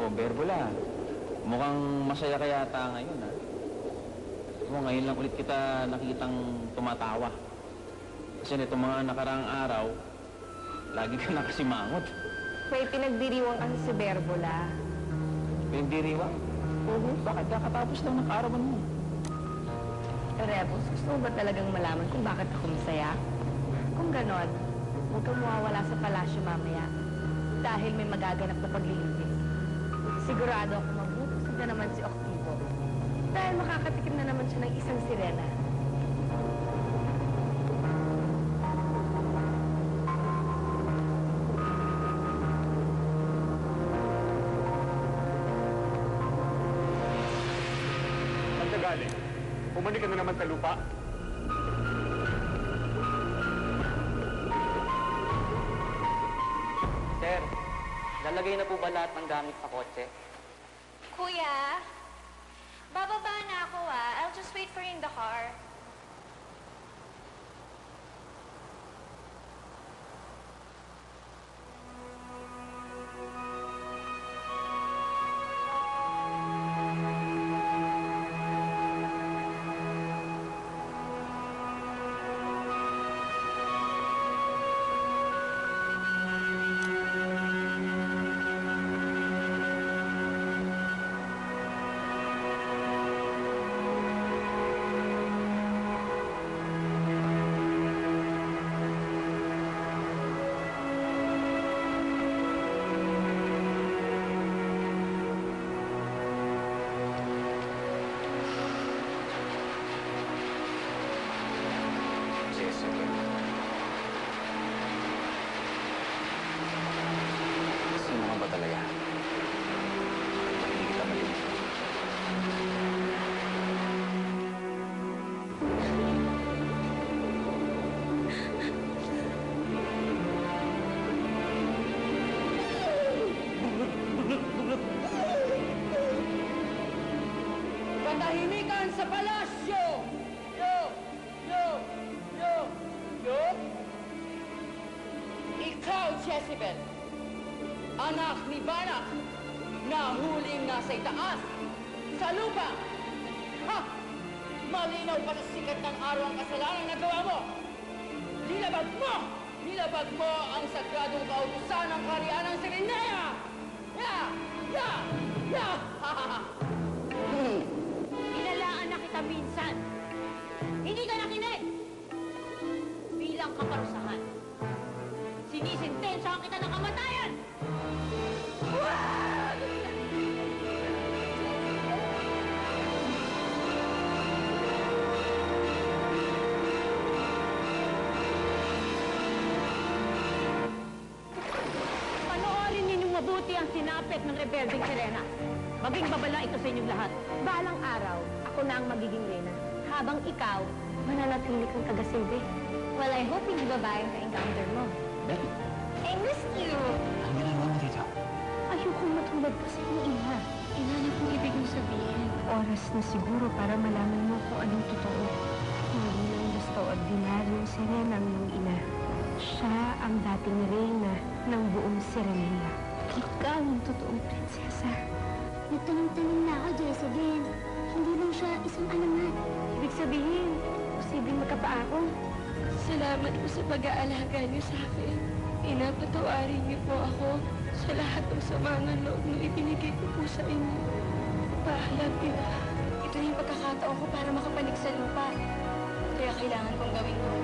Berbola, mukhang masaya ka yata ngayon, ha? Ngayon lang ulit kita nakikitang tumatawa. Kasi nitong mga nakaraang araw, lagi ka nakasimangot. May pinagdiriwang kasi si Berbola. Pinagdiriwang? Oo, bakit kakatapos lang ng kaarawan mo? Rebos, gusto mo ba talagang malaman kung bakit ako masaya? Kung ganon, huwag kang mawawala sa palasyo mamaya dahil may magaganap na paglilitis. Sigurado ako mabubusog na naman si Octivo dahil makakatikim na naman siya ng isang sirena. Galing. Bumalik ka na naman sa lupa. Sir, lalagay na po ba lahat ng gamit sa kotse? Kuya, bababa na ako I'll just wait for you in the car. Katahimikan sa palasyo! Yo! Ikaw, Jezebel, anak ni Banak, na huling nasa itaas, sa lupa. Ha! Malinaw pa sa sikat ng araw ang kasalanan na gawa mo. Nilabag mo ang sagradong kautusan ng kaharian ng Sirenea! Inalaan na kita minsan. Hindi ka nakinig. Bilang kaparusahan, sinisintensyahan kita ng kamatayan! Panoorin ninyong mabuti ang sinapit ng rebelding Sirena. Maging babala ito sa inyong lahat. Balang araw, ako na ang magiging reyna. Habang ikaw, mananatili kang taga-silbi. Well, I hope hindi babae ang ka-encounter mo. Becky, I missed you! ang ginagawa mo dito? Ayokong matulad pa sa iyong ina. Ina na kung ibig mong sabihin. Oras na siguro para malaman mo kung anong totoo. Hindi lang gusto ordinaryong Serena ang iyong ina. Siya ang dating reyna ng buong Sirenea. Ikaw ang totoong prinsesa. Nagtanong-tanong na ako, Jezebel. Hindi lang siya isang alamat. Ibig sabihin, posibleng magkapaako. Salamat po sa pag-aalaga niyo sa akin. Pinapatawarin niyo po ako sa lahat ng sama ng loob na ibinigay ko po sa inyo. Paalam, Ina. Ito na yung pagkakataon ko para makapanig sa lupa. Kaya kailangan kong gawin ko.